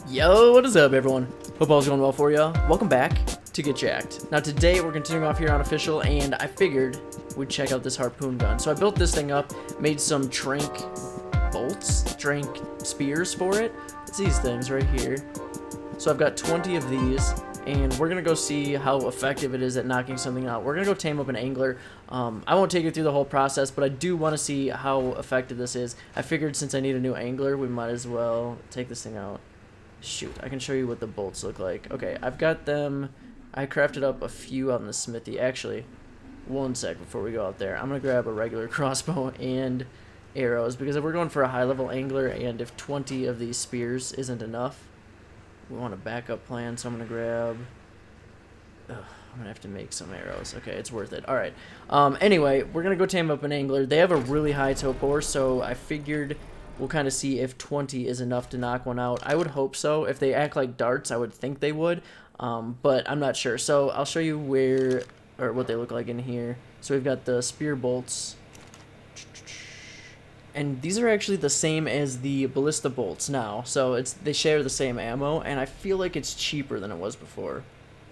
Yo, what is up, everyone? Hope all's going well for you. Welcome back to Get Jacked. Now today we're continuing off here on Official, and I figured we'd check out this Harpoon gun. So I built this thing up, made some trank bolts, trank spears for it. It's these things right here. So I've got 20 of these, and we're gonna go see how effective it is at knocking something out. We're gonna go tame up an angler. I won't take you through the whole process, but I do want to see how effective this is. I figured since I need a new angler, we might as well take this thing out. Shoot, I can show you what the bolts look like. Okay, I've got them. I crafted up a few on the smithy. Actually, one sec before we go out there. I'm going to grab a regular crossbow and arrows, because if we're going for a high-level angler, and if 20 of these spears isn't enough, we want a backup plan, so I'm going to grab... I'm going to have to make some arrows. Okay, it's worth it. Alright. Anyway, we're going to go tame up an angler. They have a really high topor, so I figured... we'll kind of see if 20 is enough to knock one out. I would hope so. If they act like darts, I would think they would, but I'm not sure. So I'll show you where, or what they look like in here. So we've got the spear bolts, and these are actually the same as the ballista bolts now. So they share the same ammo, and I feel like it's cheaper than it was before.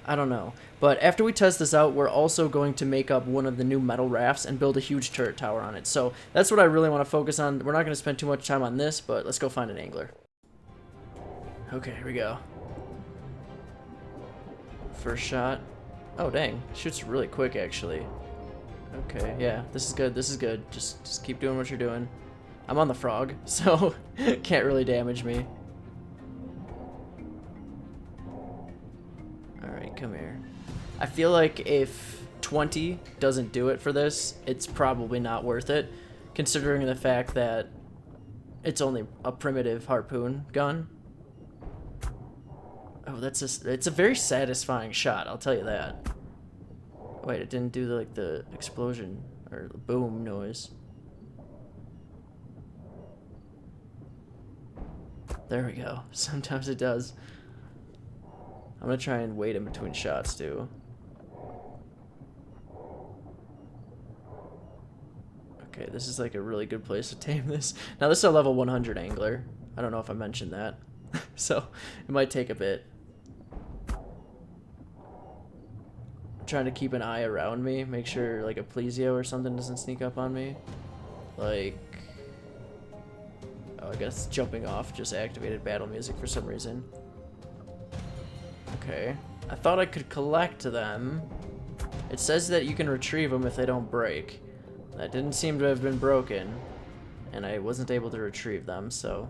I don't know. But after we test this out, we're also going to make up one of the new metal rafts and build a huge turret tower on it. So that's what I really want to focus on. We're not going to spend too much time on this, but let's go find an angler. Okay, here we go. First shot. Oh, dang. Shoots really quick, actually. Okay, yeah, this is good. This is good. Just keep doing what you're doing. I'm on the frog, so can't really damage me. Alright, come here. I feel like if 20 doesn't do it for this, it's probably not worth it, considering the fact that it's only a primitive harpoon gun. Oh, it's a very satisfying shot, I'll tell you that. Wait, it didn't do the explosion or the boom noise. There we go. Sometimes it does. I'm gonna try and wait in between shots too. Okay, this is like a really good place to tame this. Now this is a level 100 angler. I don't know if I mentioned that. So it might take a bit. I'm trying to keep an eye around me, make sure like a plesio or something doesn't sneak up on me. Like, oh, I guess jumping off just activated battle music for some reason. Okay, I thought I could collect them. It says that you can retrieve them if they don't break. That didn't seem to have been broken, and I wasn't able to retrieve them, so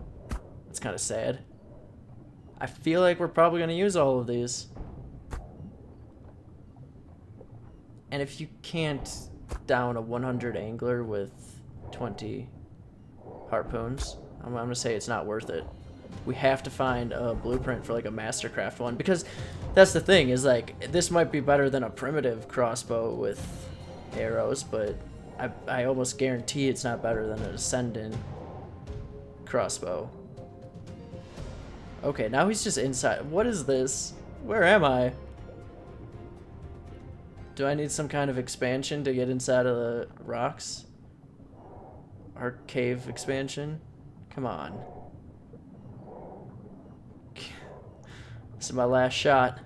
that's kind of sad. I feel like we're probably going to use all of these. And if you can't down a 100 angler with 20 harpoons, I'm going to say it's not worth it. We have to find a blueprint for like a mastercraft one, because that's the thing, is like this might be better than a primitive crossbow with arrows, but I almost guarantee it's not better than an ascendant crossbow. Okay, now he's just inside. What is this? Where am I? Do I need some kind of expansion to get inside of the rocks? ARK cave expansion? Come on. This is my last shot.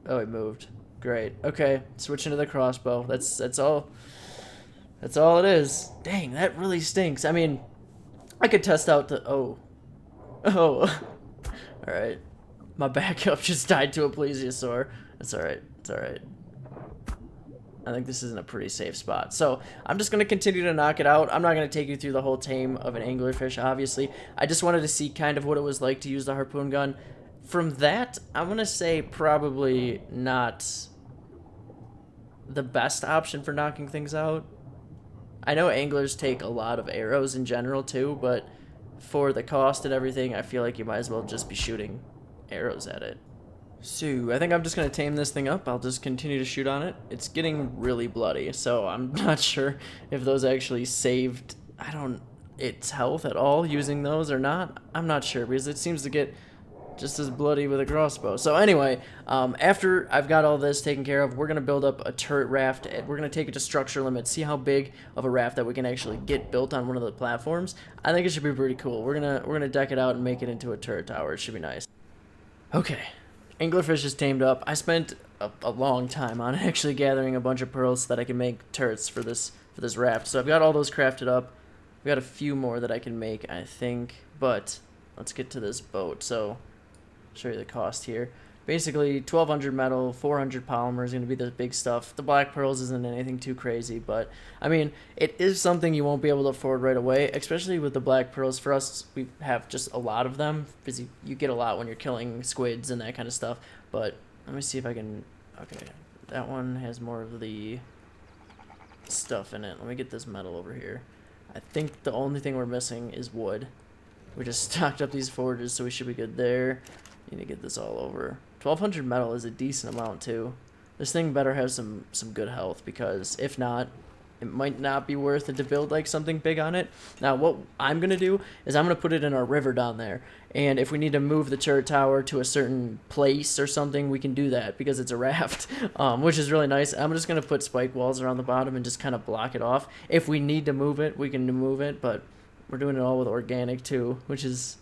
Oh, he moved. Great. Okay, switching to the crossbow. That's all. That's all it is. Dang, that really stinks. I mean, I could test out the... Oh. All right. My backup just died to a plesiosaur. That's all right. It's all right. I think this is in a pretty safe spot. So I'm just going to continue to knock it out. I'm not going to take you through the whole tame of an anglerfish, obviously. I just wanted to see kind of what it was like to use the harpoon gun. From that, I'm going to say probably not the best option for knocking things out. I know anglers take a lot of arrows in general too, but for the cost and everything, I feel like you might as well just be shooting arrows at it. So, I think I'm just going to tame this thing up. I'll just continue to shoot on it. It's getting really bloody, so I'm not sure if those actually saved, its health at all using those or not. I'm not sure, because it seems to get just as bloody with a crossbow. So anyway, after I've got all this taken care of, we're gonna build up a turret raft. We're gonna take it to structure limit, see how big of a raft that we can actually get built on one of the platforms. I think it should be pretty cool. We're gonna deck it out and make it into a turret tower. It should be nice. Okay, anglerfish is tamed up. I spent a long time on actually gathering a bunch of pearls so that I can make turrets for this raft. So I've got all those crafted up. We got a few more that I can make, I think, but let's get to this boat. So show you the cost here. Basically 1200 metal, 400 polymer is going to be the big stuff. The black pearls isn't anything too crazy, but I mean, it is something you won't be able to afford right away, especially with the black pearls. For us, we have just a lot of them because you get a lot when you're killing squids and that kind of stuff. But let me see if I can. Okay, that one has more of the stuff in it. Let me get this metal over here. I think the only thing we're missing is wood. We just stocked up these forges, so we should be good there. Need to get this all over. 1200 metal is a decent amount too. This thing better have some good health, because if not, it might not be worth it to build like something big on it. Now what I'm gonna do is I'm gonna put it in our river down there, and if we need to move the turret tower to a certain place or something, we can do that because it's a raft, which is really nice. I'm just gonna put spike walls around the bottom and just kind of block it off. If we need to move it, we can move it, but we're doing it all with organic too, which is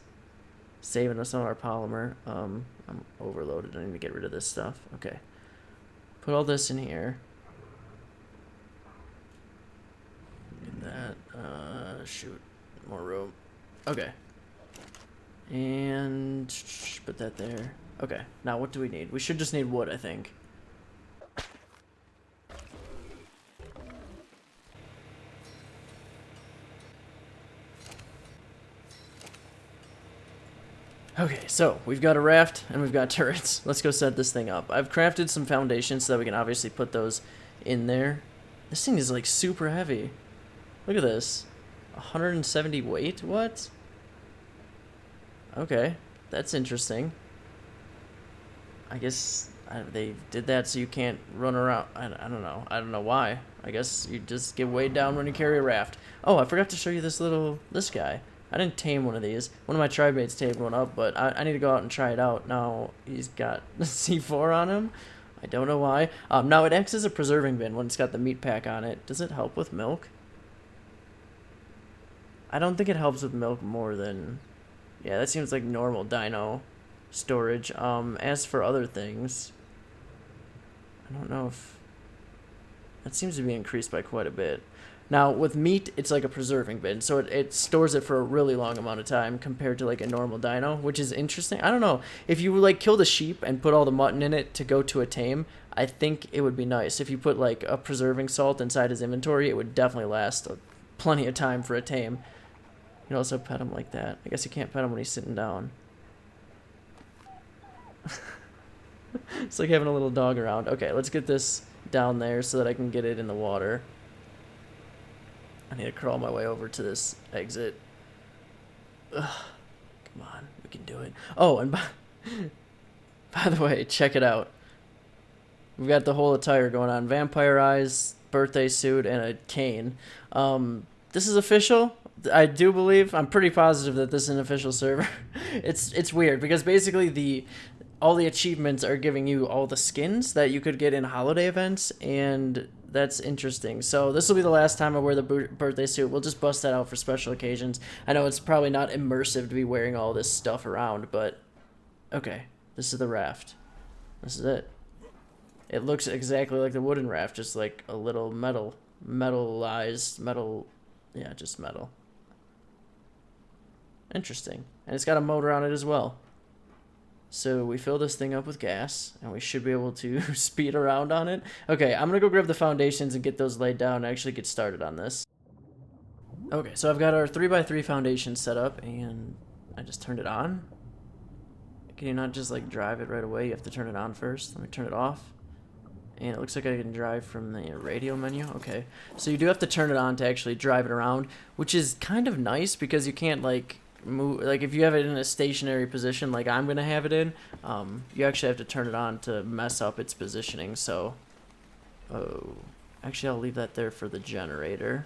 saving us on our polymer. I'm overloaded. I need to get rid of this stuff. Okay. Put all this in here. Get that. Shoot. More rope. Okay. And put that there. Okay. Now what do we need? We should just need wood, I think. Okay, so we've got a raft and we've got turrets. Let's go set this thing up. I've crafted some foundations so that we can obviously put those in there. This thing is like super heavy. Look at this. 170 weight? What? Okay, that's interesting. I guess they did that so you can't run around. I don't know. I don't know why. I guess you just get weighed down when you carry a raft. Oh, I forgot to show you this guy. I didn't tame one of these. One of my tribe mates tamed one up, but I need to go out and try it out. Now, he's got C4 on him. I don't know why. Now, it acts as a preserving bin when it's got the meat pack on it. Does it help with milk? I don't think it helps with milk more than... Yeah, that seems like normal dino storage. As for other things, I don't know if... That seems to be increased by quite a bit. Now, with meat, it's like a preserving bin, so it stores it for a really long amount of time compared to like a normal dino, which is interesting. I don't know. If you like killed a sheep and put all the mutton in it to go to a tame, I think it would be nice. If you put like a preserving salt inside his inventory, it would definitely last plenty of time for a tame. You can also pet him like that. I guess you can't pet him when he's sitting down. It's like having a little dog around. Okay, let's get this down there so that I can get it in the water. I need to crawl my way over to this exit. Ugh, come on, we can do it. Oh, and by the way, check it out. We've got the whole attire going on. Vampire eyes, birthday suit, and a cane. This is official. I do believe. I'm pretty positive that this is an official server. It's weird because basically all the achievements are giving you all the skins that you could get in holiday events, and that's interesting. So this will be the last time I wear the birthday suit. We'll just bust that out for special occasions. I know it's probably not immersive to be wearing all this stuff around, but okay, this is the raft. This is it. It looks exactly like the wooden raft, just like a little metalized metal. Yeah, just metal. Interesting. And it's got a motor on it as well. So we fill this thing up with gas, and we should be able to speed around on it. Okay, I'm going to go grab the foundations and get those laid down and actually get started on this. Okay, so I've got our 3x3 foundation set up, and I just turned it on. Can you not just, like, drive it right away? You have to turn it on first. Let me turn it off. And it looks like I can drive from the radio menu. Okay, so you do have to turn it on to actually drive it around, which is kind of nice because you can't, like, move. Like, if you have it in a stationary position like I'm gonna have it in, you actually have to turn it on to mess up its positioning. So actually I'll leave that there for the generator,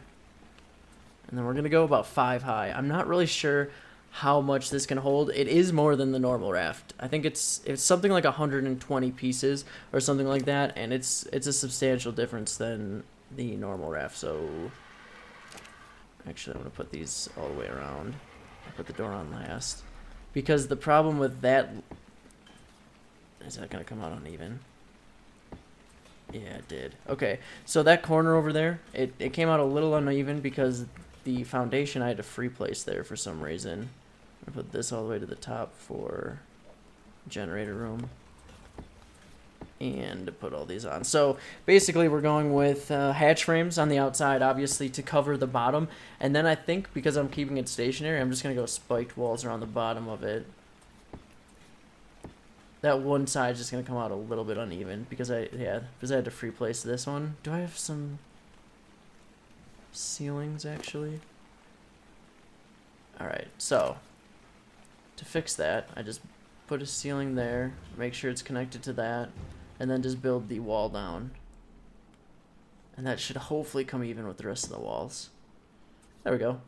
and then we're gonna go about 5 high. I'm not really sure how much this can hold. It is more than the normal raft. I think it's something like 120 pieces or something like that, and it's a substantial difference than the normal raft. So actually I'm gonna put these all the way around. I'll put the door on last, because the problem with that is that gonna come out uneven. Yeah, it did. Okay, so that corner over there, it came out a little uneven because the foundation I had to free place there for some reason. I'm gonna put this all the way to the top for generator room, and put all these on. So basically we're going with hatch frames on the outside, obviously, to cover the bottom, and then I think because I'm keeping it stationary, I'm just gonna go spiked walls around the bottom of it. That one side's just gonna come out a little bit uneven because I had to free place this one. Do I have some ceilings actually? Alright, so to fix that, I just put a ceiling there, make sure it's connected to that, and then just build the wall down. And that should hopefully come even with the rest of the walls. There we go.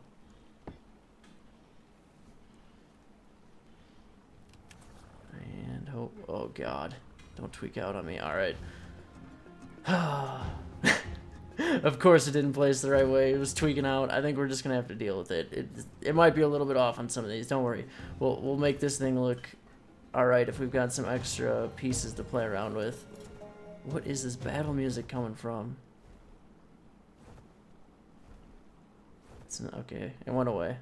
And hope, oh god, don't tweak out on me. Alright. Of course it didn't place the right way. It was tweaking out. I think we're just gonna have to deal with it. It might be a little bit off on some of these. Don't worry. We'll make this thing look alright if we've got some extra pieces to play around with. What is this battle music coming from? It's not, okay, it went away.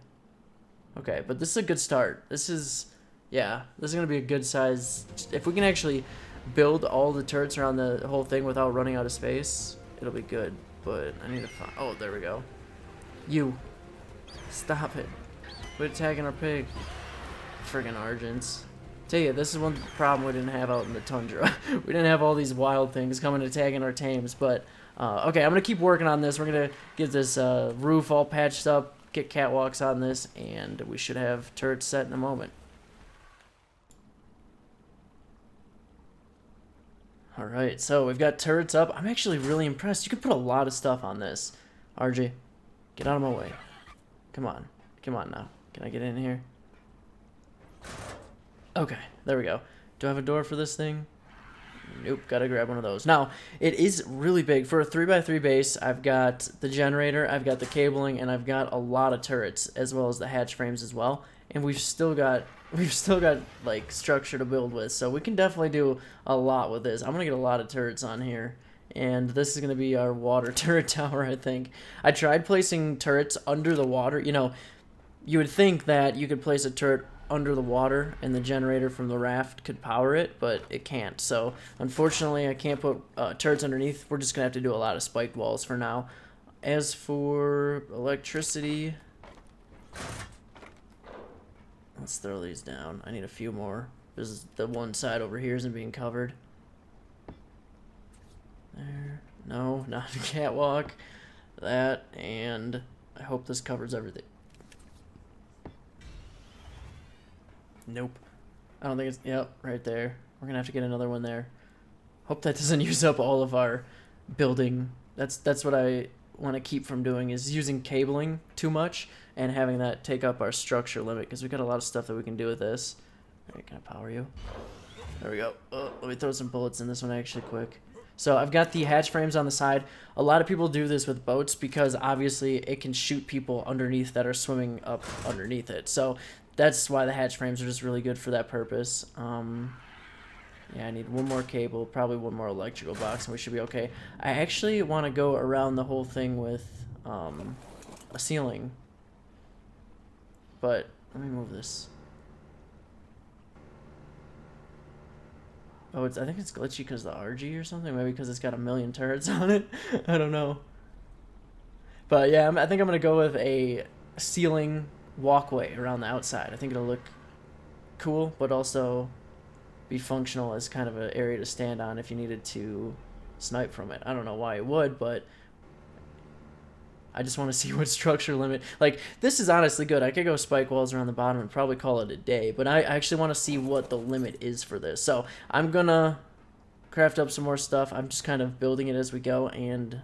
Okay, but this is a good start. This is, yeah, this is gonna be a good size. If we can actually build all the turrets around the whole thing without running out of space, it'll be good. But I need to find, oh, there we go. You, stop it. Quit attacking our pig. Friggin' Argents. Tell you, this is one problem we didn't have out in the tundra. We didn't have all these wild things coming attacking our tames, but okay, I'm gonna keep working on this. We're gonna get this roof all patched up, get catwalks on this, and we should have turrets set in a moment. Alright, so we've got turrets up. I'm actually really impressed. You could put a lot of stuff on this. RJ, get out of my way. Come on. Come on now. Can I get in here? Okay, there we go. Do I have a door for this thing? Nope, gotta grab one of those. Now, it is really big. For a 3x3 base, I've got the generator, I've got the cabling, and I've got a lot of turrets, as well as the hatch frames as well. And we've still got like structure to build with, so we can definitely do a lot with this. I'm gonna get a lot of turrets on here, and this is gonna be our water turret tower, I think. I tried placing turrets under the water. You know, you would think that you could place a turret under the water and the generator from the raft could power it, but it can't. So unfortunately I can't put turrets underneath. We're just gonna have to do a lot of spiked walls for now. As for electricity, let's throw these down. I need a few more. There's the one side over here isn't being covered. There. No, not a catwalk. That, and I hope this covers everything. Nope. I don't think it's, yep, right there. We're gonna have to get another one there. Hope that doesn't use up all of our building. That's what I want to keep from doing, is using cabling too much and having that take up our structure limit, because we've got a lot of stuff that we can do with this. Alright, can I power you? There we go. Oh, let me throw some bullets in this one actually quick. So I've got the hatch frames on the side. A lot of people do this with boats because obviously it can shoot people underneath that are swimming up underneath it. So that's why the hatch frames are just really good for that purpose. Yeah, I need one more cable, probably one more electrical box, and we should be okay. I actually want to go around the whole thing with a ceiling. But let me move this. Oh, I think it's glitchy because of the RG or something. Maybe because it's got a million turrets on it. I don't know. But yeah, I think I'm going to go with a ceiling walkway around the outside. I think it'll look cool, but also be functional as kind of an area to stand on if you needed to snipe from it. I don't know why it would, but I just want to see what structure limit. Like, this is honestly good. I could go spike walls around the bottom and probably call it a day, but I actually want to see what the limit is for this. So I'm gonna craft up some more stuff. I'm just kind of building it as we go, and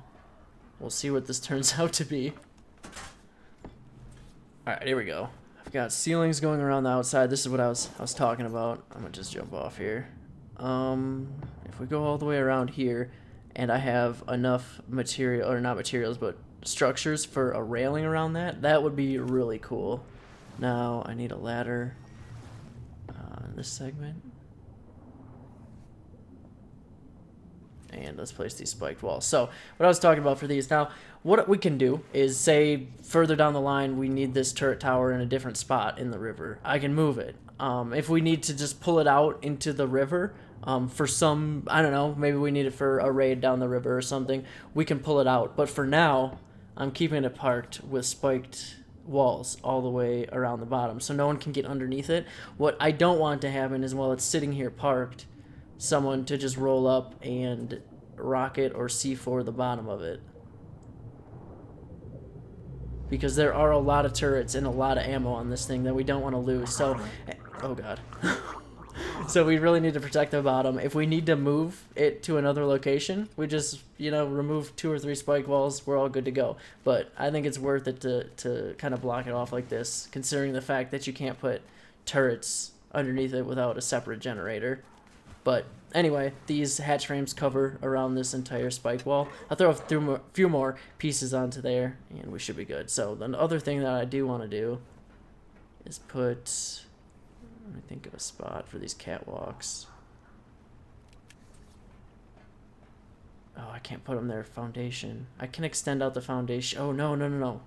we'll see what this turns out to be. Alright, here we go. I've got ceilings going around the outside. This is what I was talking about. I'm gonna just jump off here. If we go all the way around here, and I have enough material, or not materials, but structures for a railing around that, that would be really cool. Now I need a ladder in this segment. And let's place these spiked walls. So what I was talking about for these, now what we can do is say further down the line we need this turret tower in a different spot in the river. I can move it. If we need to just pull it out into the river for some, I don't know, maybe we need it for a raid down the river or something, we can pull it out. But for now, I'm keeping it parked with spiked walls all the way around the bottom so no one can get underneath it. What I don't want to happen is while it's sitting here parked, someone to just roll up and rocket or C4 the bottom of it. Because there are a lot of turrets and a lot of ammo on this thing that we don't want to lose. So, oh god. So we really need to protect the bottom. If we need to move it to another location, we just, you know, remove 2 or 3 spike walls. We're all good to go. But I think it's worth it to kind of block it off like this, considering the fact that you can't put turrets underneath it without a separate generator. But anyway, these hatch frames cover around this entire spike wall. I'll throw a few more pieces onto there, and we should be good. So the other thing that I do want to do is put, let me think of a spot for these catwalks. Oh, I can't put them there. Foundation. I can extend out the foundation. Oh, no.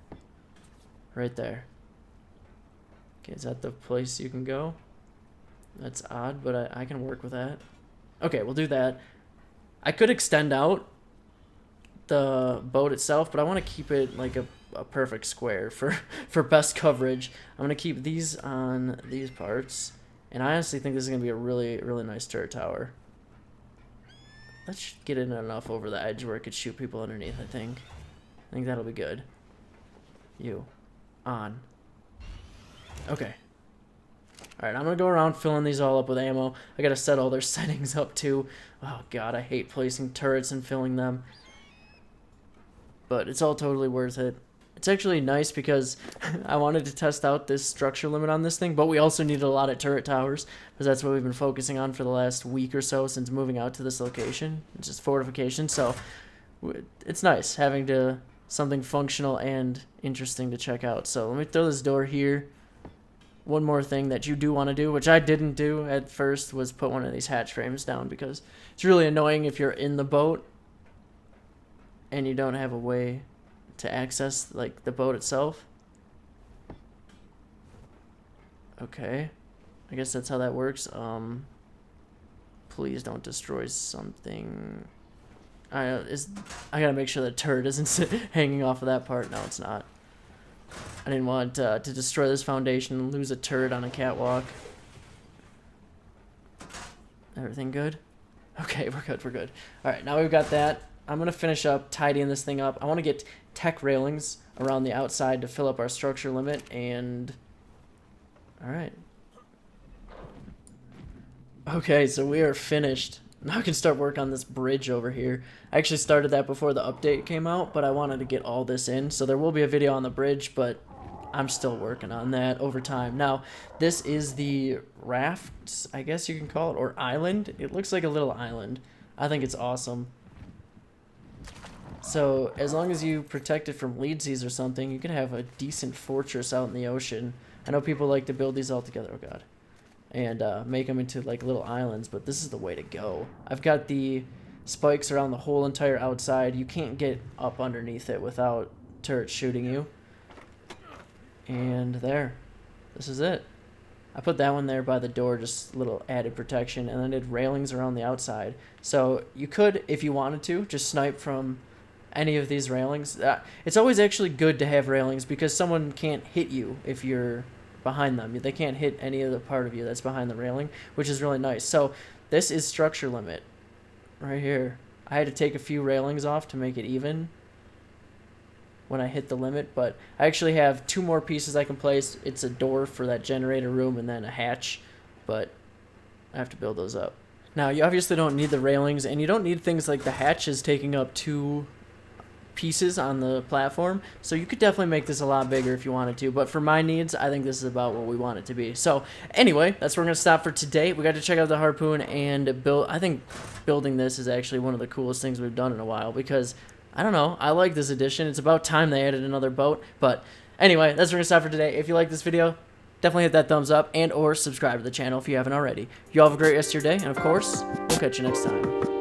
Right there. Okay, is that the place you can go? That's odd, but I can work with that. Okay, we'll do that. I could extend out the boat itself, but I want to keep it like a perfect square for best coverage. I'm going to keep these on these parts, and I honestly think this is going to be a really, really nice turret tower. Let's get it enough over the edge where it could shoot people underneath, I think. I think that'll be good. You. On. Okay. Alright, I'm going to go around filling these all up with ammo. I got to set all their settings up too. Oh god, I hate placing turrets and filling them. But it's all totally worth it. It's actually nice because I wanted to test out this structure limit on this thing, but we also needed a lot of turret towers, because that's what we've been focusing on for the last week or so since moving out to this location. It's just fortification, so it's nice having something functional and interesting to check out. So let me throw this door here. One more thing that you do want to do, which I didn't do at first, was put one of these hatch frames down, because it's really annoying if you're in the boat and you don't have a way to access like the boat itself. Okay, I guess that's how that works. Please don't destroy something. I gotta make sure the turret isn't hanging off of that part. No, it's not. I didn't want to destroy this foundation and lose a turret on a catwalk. Everything good? Okay, we're good. Alright, now we've got that. I'm going to finish up tidying this thing up. I want to get tech railings around the outside to fill up our structure limit, and... Alright. Okay, so we are finished. Now I can start work on this bridge over here. I actually started that before the update came out, but I wanted to get all this in. So there will be a video on the bridge, but I'm still working on that over time. Now, this is the rafts, I guess you can call it, or island. It looks like a little island. I think it's awesome. So as long as you protect it from lead seas or something, you can have a decent fortress out in the ocean. I know people like to build these all together. Oh god. And make them into like little islands, but this is the way to go. I've got the spikes around the whole entire outside. You can't get up underneath it without turrets shooting you. And there. This is it. I put that one there by the door, just a little added protection, and then did railings around the outside. So you could, if you wanted to, just snipe from any of these railings. It's always actually good to have railings because someone can't hit you if you're behind them. They can't hit any other part of you that's behind the railing, which is really nice. So this is structure limit right here. I had to take a few railings off to make it even when I hit the limit, but I actually have 2 more pieces I can place. It's a door for that generator room and then a hatch, but I have to build those up. Now, you obviously don't need the railings, and you don't need things like the hatches taking up too pieces on the platform, so you could definitely make this a lot bigger if you wanted to, but for my needs, I think this is about what we want it to be. So anyway, that's where we're gonna stop for today. We got to check out the Harpoon and build. I think building this is actually one of the coolest things we've done in a while, because I don't know, I like this edition. It's about time they added another boat. But anyway, that's where we're gonna stop for today. If you like this video, definitely hit that thumbs up and or subscribe to the channel if you haven't already. You all have a great rest of your day, and of course, we'll catch you next time.